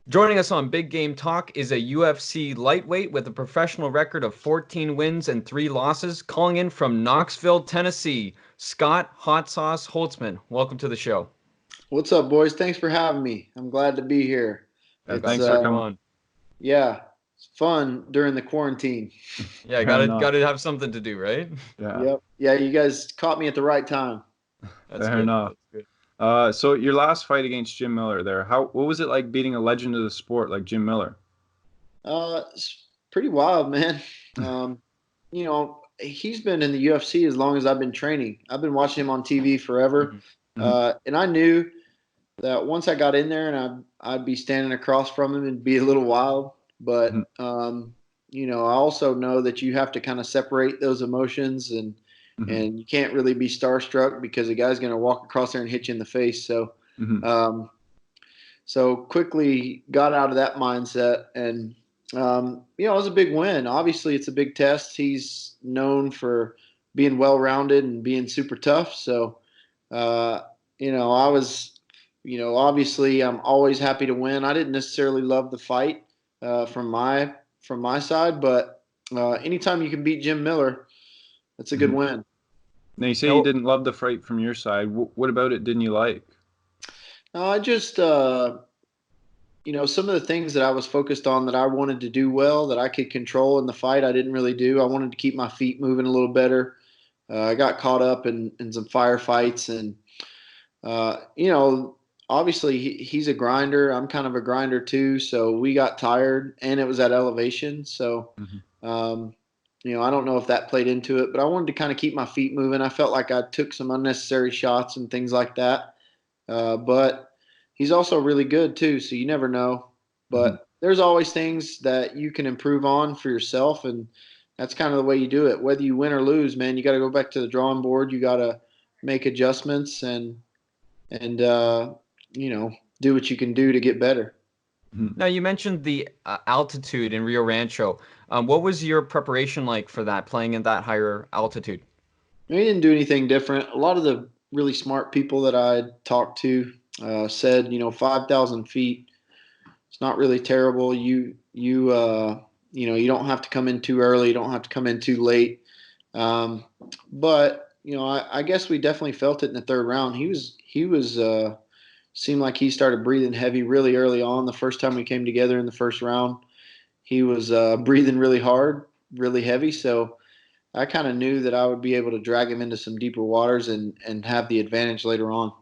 Joining us on Big Game Talk is a UFC lightweight with a professional record of 14 wins and 3 losses, calling in from Knoxville, Tennessee, Scott Hot Sauce Holtzman. Welcome to the show. What's up, boys? Thanks for having me. I'm glad to be here. Yeah, It's thanks Glad for you come coming. on. yeah, it's fun during the quarantine. Yeah, Fair enough. gotta have something to do, right? Yeah, Yep. Yeah, you guys caught me at the right time. That's fair good. enough. That's good. So your last fight against Jim Miller there, what was it like beating a legend of the sport like Jim Miller? It's pretty wild, man. Um, he's been in the UFC as long as I've been training. I've been watching him on TV forever, Mhm. Hmm. and I knew that once I got in there and I'd be standing across from him and be a little wild. But I also know that you have to kind of separate those emotions Hmm. and you can't really be starstruck because a guy's going to walk across there and hit you in the face. So Hmm. um, so quickly got out of that mindset and it was a big win. Obviously, it's a big test. He's known for being well rounded and being super tough. So uh, I was, obviously I'm always happy to win. I didn't necessarily love the fight from my side, but anytime you can beat Jim Miller, that's a good Hmm. win. Now you say you Now, didn't love the fight from your side. What about it didn't you like? I just some of the things that I was focused on that I wanted to do well, that I could control in the fight, I didn't really do. I wanted to keep my feet moving a little better. I got caught up in some firefights, and obviously he's a grinder. I'm kind of a grinder too, so we got tired, and it was at elevation. So, Hmm. um, I don't know if that played into it, but I wanted to kind of keep my feet moving. I felt like I took some unnecessary shots and things like that. But he's also really good too, so you never know. Hmm. But there's always things that you can improve on for yourself, and that's kind of the way you do it. Whether you win or lose, man, you got to go back to the drawing board. You got to make adjustments and do what you can do to get better. Hmm. now you mentioned the altitude in Rio Rancho. What was your preparation like for that, playing in that higher altitude? He didn't do anything different. A lot of the really smart people that I talked to said, 5,000 feet. It's not really terrible. You don't have to come in too early. You don't have to come in too late. But I guess we definitely felt it in the third round. He was seemed like he started breathing heavy really early on. The first time we came together in the first round, he was breathing really hard, really heavy. So I kind of knew that I would be able to drag him into some deeper waters and have the advantage later on.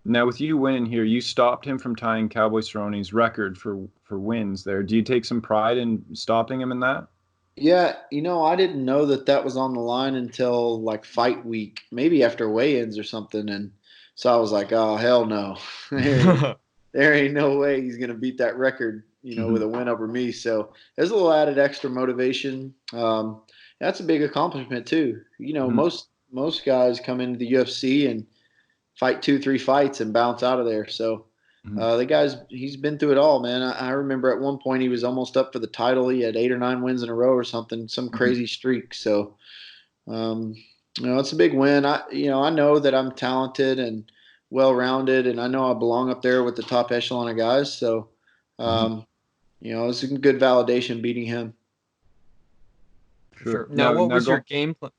Now with you winning here, you stopped him from tying Cowboy Cerrone's record for wins there. Do you take some pride in stopping him in that? Yeah, I didn't know that that was on the line until like fight week, maybe after weigh-ins or something, and so I was like, "Oh hell no, there ain't no way he's gonna beat that record, with Hmm. a win over me." So there's a little added extra motivation. That's a big accomplishment too. Hmm. Most guys come into the UFC and fight two, three fights and bounce out of there. So Hmm. the guy's he's been through it all, man. I remember at one point he was almost up for the title. He had 8 or 9 wins in a row or something, some Hmm. crazy streak. So um, it's a big win. I know that I'm talented and well rounded, and I know I belong up there with the top echelon of guys. So Hmm. um, it's a good validation beating him. Sure. Sure. Now, Now what was your go game plan?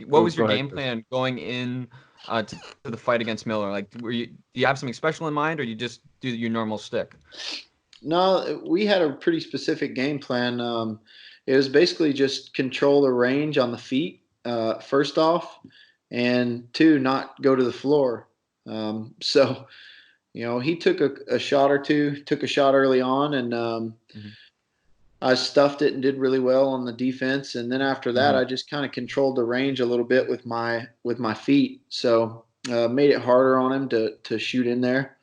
What go was your go ahead, game Chris. plan going in to the fight against Miller? Like, do you have something special in mind, or you just do your normal stick? No, we had a pretty specific game plan. It was basically just control the range on the feet, first off, and two, not go to the floor. So, he took a shot or two, took a shot early on, and Hmm. I stuffed it and did really well on the defense. And then after that, Hmm. I just kind of controlled the range a little bit with my feet. So made it harder on him to shoot in there.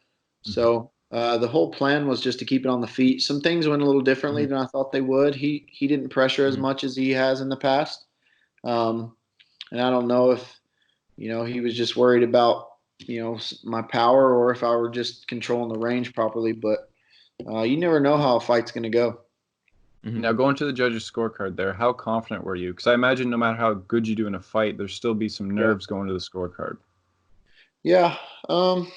Hmm. So the whole plan was just to keep it on the feet. Some things went a little differently Hmm. than I thought they would. He didn't pressure as Hmm. much as he has in the past, um, and I don't know if he was just worried about my power or if I were just controlling the range properly. But you never know how a fight's going to go. Hmm. Now going to the judges' scorecard there, how confident were you? Because I imagine no matter how good you do in a fight, there'll still be some Yeah. nerves going to the scorecard. Yeah. Um,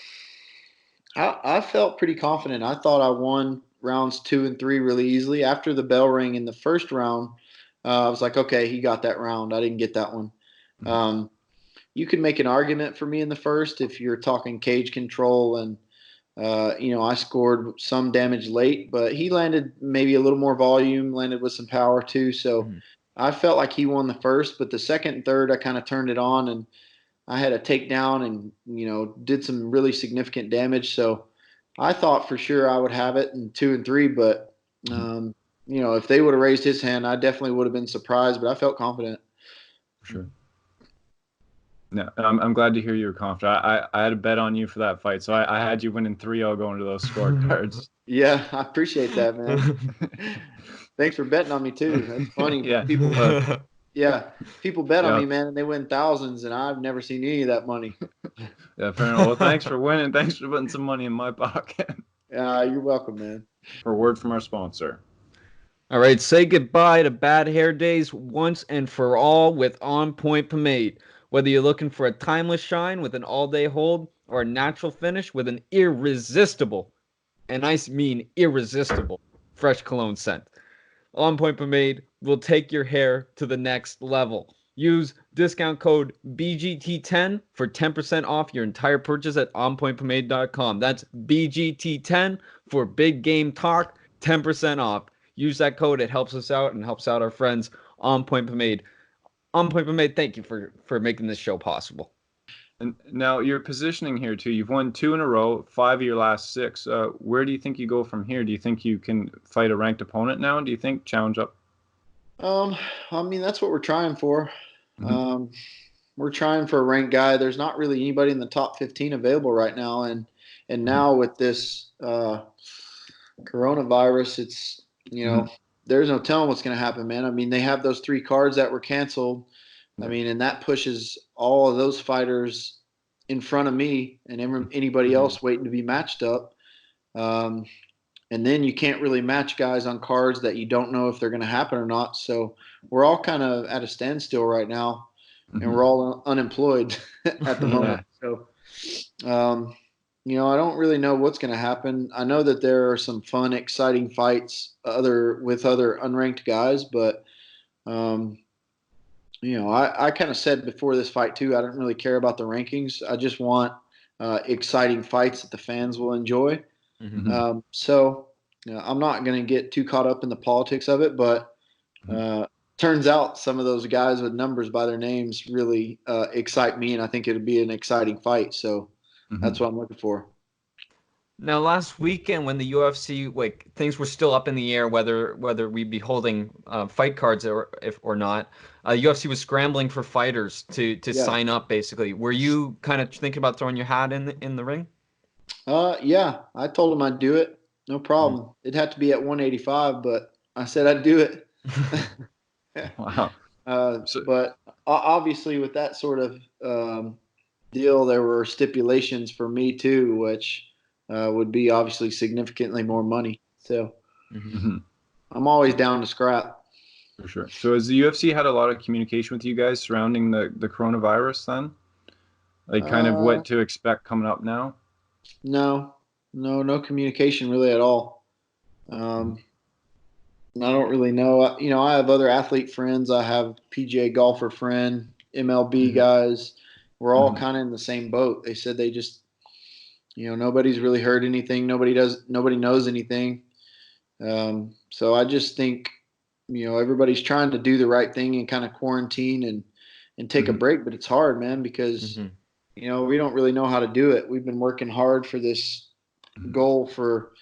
I felt pretty confident. I thought I won rounds 2 and 3 really easily. After the bell ring in the first round, I was like, okay, he got that round. I didn't get that one. Um, you could make an argument for me in the first if you're talking cage control and I scored some damage late, but he landed maybe a little more volume, landed with some power too. So Mhm. I felt like he won the first, but the second and third, I kind of turned it on and I had a takedown and, did some really significant damage. So I thought for sure I would have it in 2 and 3, but, if they would have raised his hand, I definitely would have been surprised, but I felt confident. Sure. No, I'm glad to hear you were confident. I had a bet on you for that fight, so I had you winning 3-0 going to those scorecards. Yeah, I appreciate that, man. Thanks for betting on me too. That's funny. Yeah. People bet on Yeah. me, man, and they win thousands, and I've never seen any of that money. Yeah, fair enough. Well, thanks for winning. Thanks for putting some money in my pocket. You're welcome, man. For a word from our sponsor. All right, say goodbye to bad hair days once and for all with On Point Pomade. Whether you're looking for a timeless shine with an all-day hold or a natural finish with an irresistible, and I mean irresistible, fresh cologne scent, On Point Pomade will take your hair to the next level. Use discount code BGT10 for 10% off your entire purchase at onpointpomade.com. That's BGT10 for Big Game Talk, 10% off. Use that code. It helps us out and helps out our friends On Point Pomade. On Point Pomade, thank you for making this show possible. And now your positioning here too. You've won 2 in a row, 5 of your last 6. Where do you think you go from here? Do you think you can fight a ranked opponent now? Do you think challenge up? I mean, that's what we're trying for. We're trying for a ranked guy. There's not really anybody in the top 15 available right now, and now with this coronavirus, it's there's no telling what's going to happen, man. I mean, they have those 3 cards that were canceled. I mean, and that pushes all of those fighters in front of me and anybody else waiting to be matched up. And then you can't really match guys on cards that you don't know if they're going to happen or not. So we're all kind of at a standstill right now, and we're all unemployed at the moment. So, I don't really know what's going to happen. I know that there are some fun, exciting fights with other unranked guys, but I kind of said before this fight too, I don't really care about the rankings. I just want exciting fights that the fans will enjoy. So I'm not going to get too caught up in the politics of it, but turns out some of those guys with numbers by their names really excite me, and I think it'll be an exciting fight. So that's what I'm looking for. Now, last weekend when the UFC, things were still up in the air whether we'd be holding fight cards or not, UFC was scrambling for fighters to sign up. Basically, were you kind of thinking about throwing your hat in the ring? Yeah, I told him I'd do it. No problem. It'd have to be at 185, but I said I'd do it. Wow. But obviously, with that sort of deal, there were stipulations for me too, which would be obviously significantly more money. So I'm always down to scrap. For sure. So has the UFC had a lot of communication with you guys surrounding the coronavirus then? Like kind of what to expect coming up now? No communication really at all. I don't really know. I have other athlete friends. I have PGA golfer friend, MLB guys. We're all kind of in the same boat. They said they just, nobody's really heard anything. Nobody knows anything. So I just think, everybody's trying to do the right thing and kind of quarantine and take a break, but it's hard, man, because we don't really know how to do it. We've been working hard for this goal for,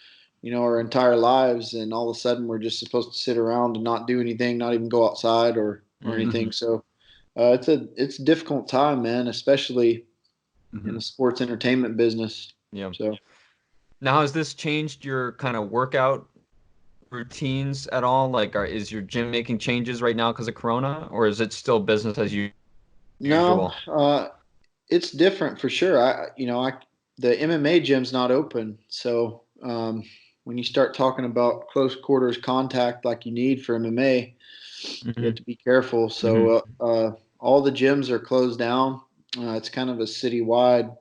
our entire lives, and all of a sudden we're just supposed to sit around and not do anything, not even go outside or anything. So it's a difficult time, man, especially in the sports entertainment business. Yeah. So now, has this changed your kind of workout routines at all? Like, is your gym making changes right now because of Corona, or is it still business as usual? No, it's different for sure. The MMA gym's not open, so when you start talking about close quarters contact like you need for MMA, you have to be careful. So all the gyms are closed down. It's kind of a citywide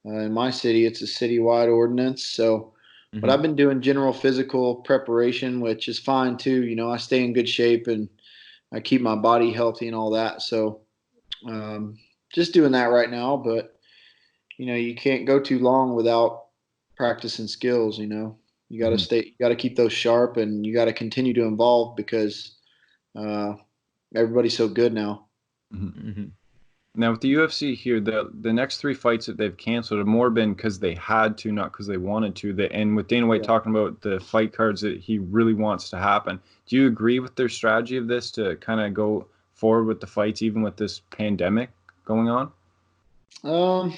In my city, it's a citywide ordinance. So, but Mm-hmm. I've been doing general physical preparation, which is fine too. I stay in good shape and I keep my body healthy and all that. So, um, just doing that right now. But you can't go too long without practicing skills. You got to Mm-hmm. you got to keep those sharp, and you got to continue to evolve because uh, everybody's so good now. Mm-hmm. Mm-hmm. Now with the UFC here, the next three fights that they've canceled have more been because they had to, not because they wanted to. And with Dana White Yeah. talking about the fight cards that he really wants to happen, do you agree with their strategy of this to kind of go forward with the fights, even with this pandemic going on? Um,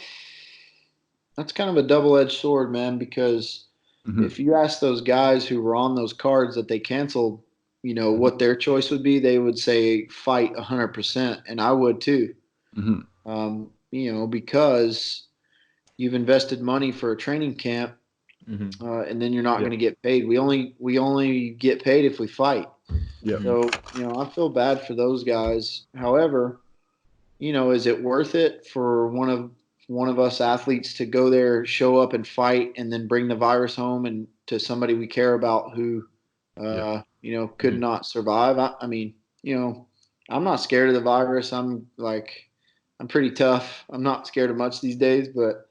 that's kind of a double-edged sword, man, because Mm-hmm. if you ask those guys who were on those cards that they canceled, Mm-hmm. what their choice would be, they would say fight 100%, and I would too. Mm-hmm. Because you've invested money for a training camp, Mm-hmm. and then you're not Yeah. going to get paid. We only get paid if we fight. Yeah. So, I feel bad for those guys. However, is it worth it for one of us athletes to go there, show up and fight, and then bring the virus home and to somebody we care about who, Yeah. could not survive? I mean, I'm not scared of the virus. I'm pretty tough. I'm not scared of much these days, but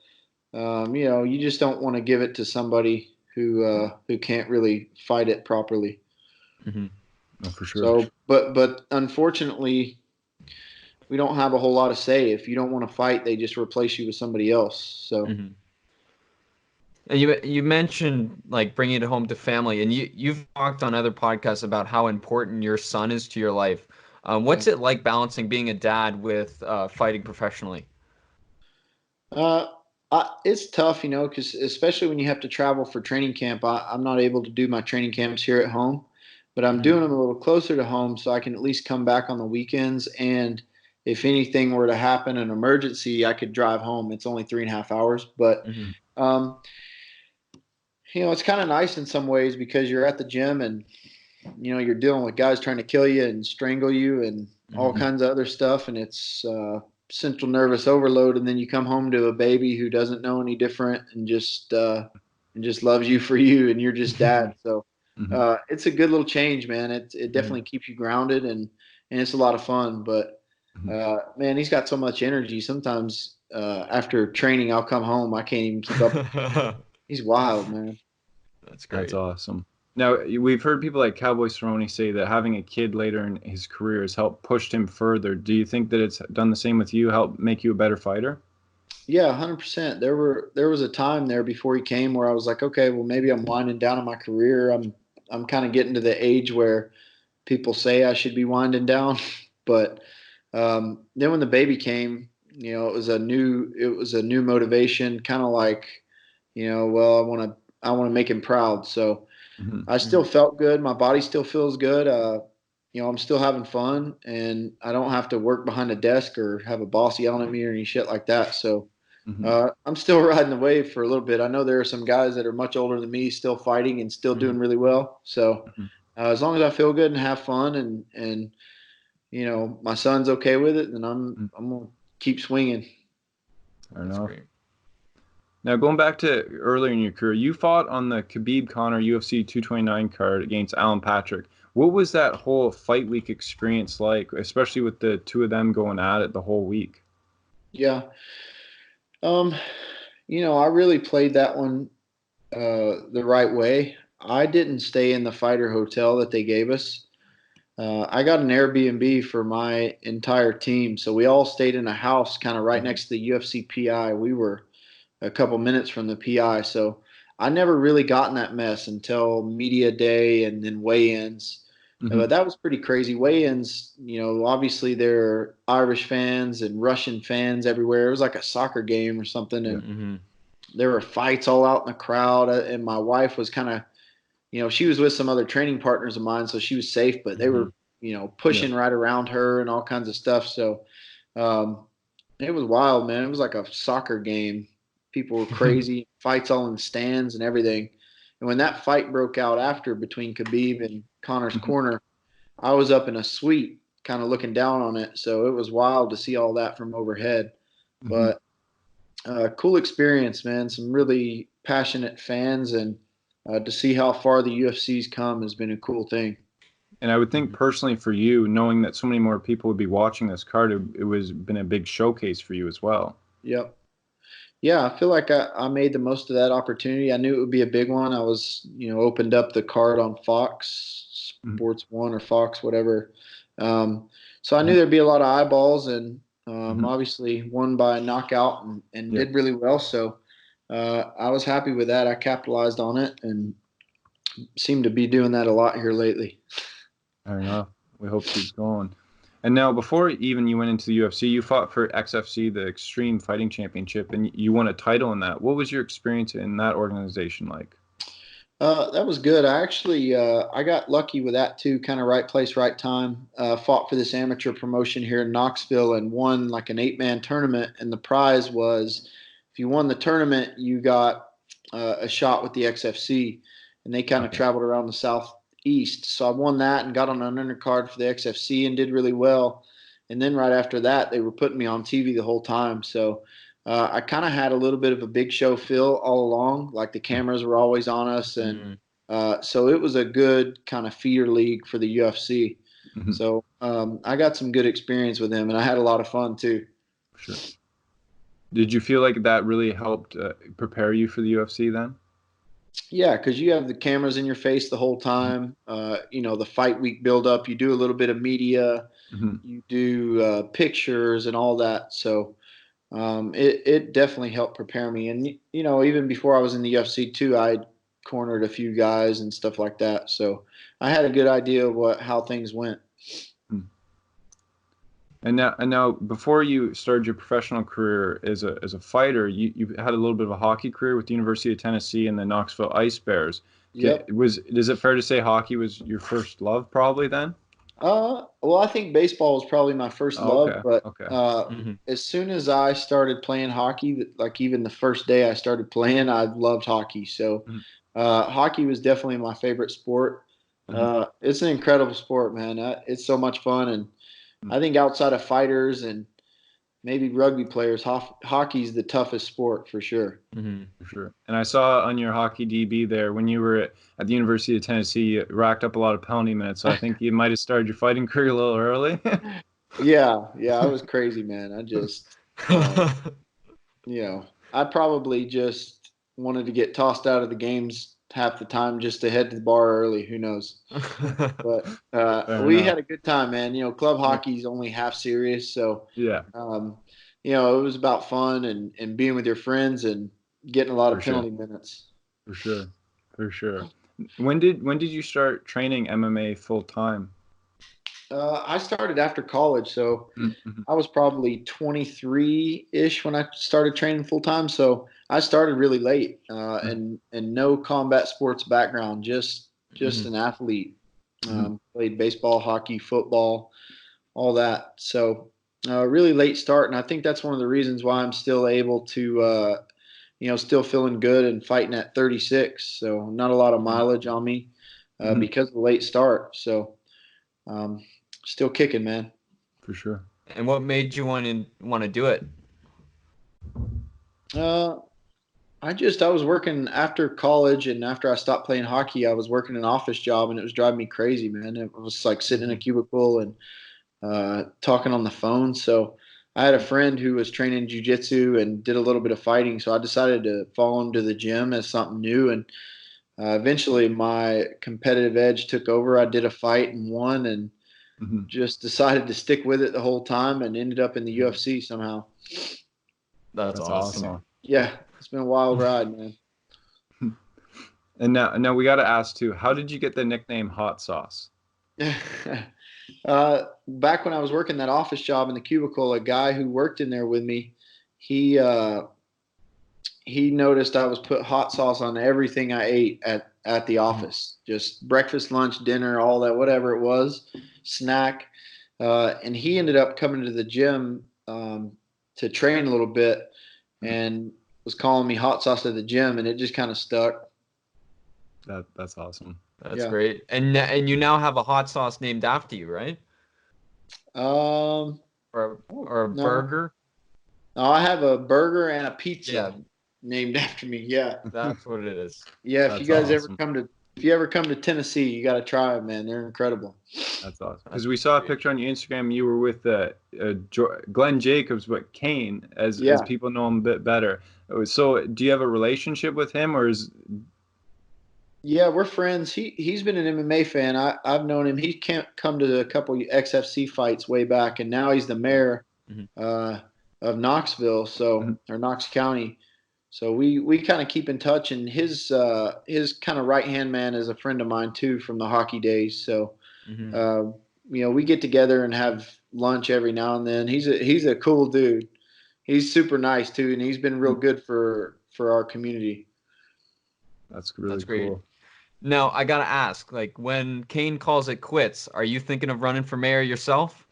you just don't want to give it to somebody who can't really fight it properly. Mm-hmm. No, for sure. So, but unfortunately, we don't have a whole lot of say. If you don't want to fight, they just replace you with somebody else. So, Mm-hmm. And you mentioned like bringing it home to family, and you've talked on other podcasts about how important your son is to your life. yeah. What's it like balancing being a dad with fighting professionally? Uh, it's tough, because especially when you have to travel for training camp. I'm not able to do my training camps here at home, but I'm Mm-hmm. doing them a little closer to home so I can at least come back on the weekends. And if anything were to happen, an emergency, I could drive home. It's only 3.5 hours, but Mm-hmm. um, it's kind of nice in some ways because you're at the gym and you're dealing with guys trying to kill you and strangle you and all Mm-hmm. kinds of other stuff, and it's central nervous overload. And then you come home to a baby who doesn't know any different and just loves you for you, and you're just dad. So Mm-hmm. it's a good little change, man. It Mm-hmm. definitely keeps you grounded, and it's a lot of fun. But Mm-hmm. man, he's got so much energy. Sometimes after training, I'll come home, I can't even keep up. He's wild, man. That's That's great. awesome. Now, we've heard people like Cowboy Cerrone say that having a kid later in his career has helped pushed him further. Do you think that it's done the same with you, helped make you a better fighter? Yeah, 100%. There was a time there before he came where I was like, okay, well maybe I'm winding down in my career. I'm kind of getting to the age where people say I should be winding down, but then when the baby came, it was a new motivation, kind of like, well, I want to make him proud. So Mm-hmm. I still Mm-hmm. felt good. My body still feels good. I'm still having fun, and I don't have to work behind a desk or have a boss yelling at me or any shit like that. So Mm-hmm. I'm still riding the wave for a little bit. I know there are some guys that are much older than me still fighting and still Mm-hmm. doing really well. So Mm-hmm. as long as I feel good and have fun, and my son's okay with it, then I'm gonna keep swinging. Fair That's enough. great. Now, going back to earlier in your career, you fought on the Khabib Connor UFC 229 card against Alan Patrick. What was that whole fight week experience like, especially with the two of them going at it the whole week? Yeah. Um, I really played that one the right way. I didn't stay in the fighter hotel that they gave us. I got an Airbnb for my entire team, so we all stayed in a house kind of right Mm-hmm. next to the UFC PI. We were a couple minutes from the PI, so I never really got in that mess until media day and then weigh-ins. Mm-hmm. But that was pretty crazy. Weigh-ins, obviously there are Irish fans and Russian fans everywhere. It was like a soccer game or something, Yeah. and Mm-hmm. there were fights all out in the crowd. And my wife was kind of, she was with some other training partners of mine, so she was safe, but they Mm-hmm. were, Yeah. pushing right around her and all kinds of stuff. So um, it was wild, man. It was like a soccer game. People were crazy, fights all in the stands and everything. And when that fight broke out after between Khabib and Connor's Mm-hmm. corner, I was up in a suite kind of looking down on it. So it was wild to see all that from overhead. Mm-hmm. But Cool experience, man. Some really passionate fans, and to see how far the UFC's come has been a cool thing. And I would think personally for you, knowing that so many more people would be watching this card, it was been a big showcase for you as well. Yep. Yeah, I feel like I made the most of that opportunity. I knew it would be a big one. I was, opened up the card on Fox Mhm. Sports One or Fox, whatever. So I knew Mhm. there'd be a lot of eyeballs, and Mhm. obviously won by knockout and Yeah, did really well. So I was happy with that. I capitalized on it and seem to be doing that a lot here lately. fair enough. We hope it keeps going. And now, before even you went into the UFC, you fought for XFC, the Extreme Fighting Championship, and you won a title in that. What was your experience in that organization like? That was good. I actually I got lucky with that too. Kind of right place, right time. Fought for this amateur promotion here in Knoxville and won like an 8-man tournament. And the prize was, if you won the tournament, you got a shot with the XFC. And they kind of Okay. traveled around the southeast. So I won that and got on an undercard for the XFC and did really well. And then right after that, they were putting me on TV the whole time. So I kind of had a little bit of a big show feel all along, like the cameras were always on us, and Mm-hmm. so it was a good kind of feeder league for the UFC. Mhm. So I got some good experience with him, and I had a lot of fun too. Sure. Did you feel like that really helped prepare you for the UFC then? Yeah, because you have the cameras in your face the whole Mhm. time. The fight week build up. You do a little bit of media. Mhm. You do pictures and all that. So it definitely helped prepare me. And even before I was in the UFC too, I cornered a few guys and stuff like that. So I had a good idea of how things went. Mhm. And now, before you started your professional career as a fighter, you had a little bit of a hockey career with the University of Tennessee and the Knoxville Ice Bears. Yep. Is it fair to say hockey was your first love probably then? Well, I think baseball was probably my first Oh, love, okay, but okay. Mm-hmm. as soon as I started playing hockey, like even the first day I started playing, I loved hockey. So, Mhm. hockey was definitely my favorite sport. Mhm. It's an incredible sport, man. It's so much fun, and Mhm. I think outside of fighters and maybe rugby players, hockey's the toughest sport for sure. Mm-hmm. For sure. And I saw on your hockey DB there when you were at the University of Tennessee, you racked up a lot of penalty minutes. So I think you might have started your fighting career a little early. Yeah, I was crazy, man. I just, I probably just wanted to get tossed out of the games half the time just to head to the bar early. Who knows? But Fair we enough. had a good time, man. Club Yeah. hockey is only half serious, so Yeah, um, it was about fun and being with your friends and getting a lot for of sure. penalty minutes. For sure. For sure. When did you start training MMA full time? I started after college, so Mm-hmm. I was probably 23 ish when I started training full time. So I started really late, and no combat sports background, just Mm-hmm. an athlete. Mm-hmm. Played baseball, hockey, football, all that. So really late start, and I think that's one of the reasons why I'm still able to, still feeling good and fighting at 36. So not a lot of Mm-hmm. mileage on me Mm-hmm. because of the late start. So um, still kicking, man. For sure. And what made you want to do it? Uh, I was working after college and after I stopped playing hockey, I was working an office job and it was driving me crazy, man. It was like sitting in a Mm-hmm. cubicle and talking on the phone. So I had a friend who was training jujitsu and did a little bit of fighting. So I decided to follow him to the gym as something new. And eventually my competitive edge took over. I did a fight and won and Mm-hmm. just decided to stick with it the whole time and ended up in the Mm-hmm. UFC somehow. That's That's awesome. awesome. Yeah, it's been a wild ride, man. And now we got to ask too, how did you get the nickname Hot Sauce? Back when I was working that office job in the cubicle, a guy who worked in there with me, he uh, he noticed I was put hot sauce on everything I ate at the Mhm. office, just breakfast, lunch, dinner, all that, whatever it was, snack. And he ended up coming to the gym to train a little bit, Mhm. and was calling me hot sauce at the gym, and it just kind of stuck. That's awesome. That's Yeah. great. And you now have a hot sauce named after you, right? Um. Or Oh, or a no. burger? Oh, I have a burger and a pizza Yeah. named after me. Yeah. That's what it is. Yeah. If That's you guys awesome. if you ever come to Tennessee, you got to try them, man. They're incredible. That's awesome. Because we saw a picture on your Instagram. You were with Glenn Jacobs, but Kane, as people know him a bit better. So, do you have a relationship with him, or is? Yeah, we're friends. He's been an MMA fan. I've known him. He can't come to a couple XFC fights way back, and now he's the mayor of Knoxville, or Knox County. So we kind of keep in touch, and his kind of right hand man is a friend of mine too from the hockey days. So we get together and have lunch every now and then. He's a cool dude. He's super nice too, and he's been real good for our community. That's really That's great. cool. Now, I got to ask, like, when Kane calls it quits, are you thinking of running for mayor yourself?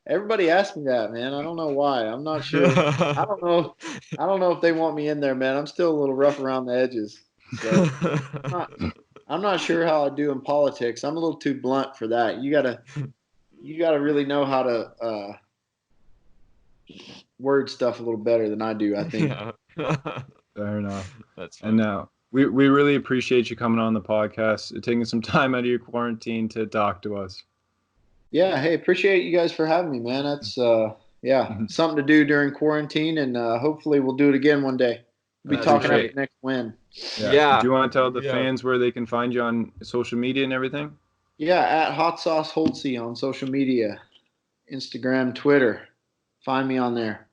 Everybody asks me that, man. I don't know why. I'm not sure. I don't know if they want me in there, man. I'm still a little rough around the edges. So I'm not sure how I do in politics. I'm a little too blunt for that. You gotta really know how to word stuff a little better than I do, I think. Fair enough. That's fun. And now we really appreciate you coming on the podcast, taking some time out of your quarantine to talk to us. Yeah, hey, appreciate you guys for having me, man. That's something to do during quarantine, and hopefully we'll do it again one day. We'll be talking about the next win. Yeah. Do you want to tell the fans where they can find you on social media and everything? Yeah, at Hot Sauce Holtzy on social media, Instagram, Twitter. Find me on there.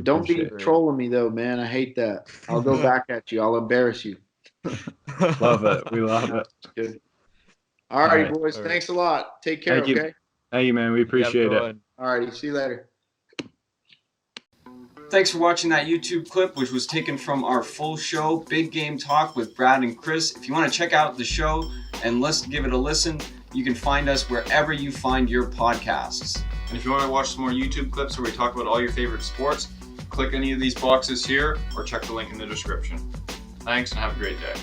Don't be trolling me though, man. I hate that. I'll go back at you. I'll embarrass you. Love it. We love it. Good. All righty, boys. Thanks a lot. Take care, okay? Thank you, man. We appreciate it. All righty. See you later. Thanks for watching that YouTube clip, which was taken from our full show, Big Game Talk with Brad and Chris. If you want to check out the show and give it a listen, you can find us wherever you find your podcasts. And if you want to watch some more YouTube clips where we talk about all your favorite sports, click any of these boxes here or check the link in the description. Thanks and have a great day.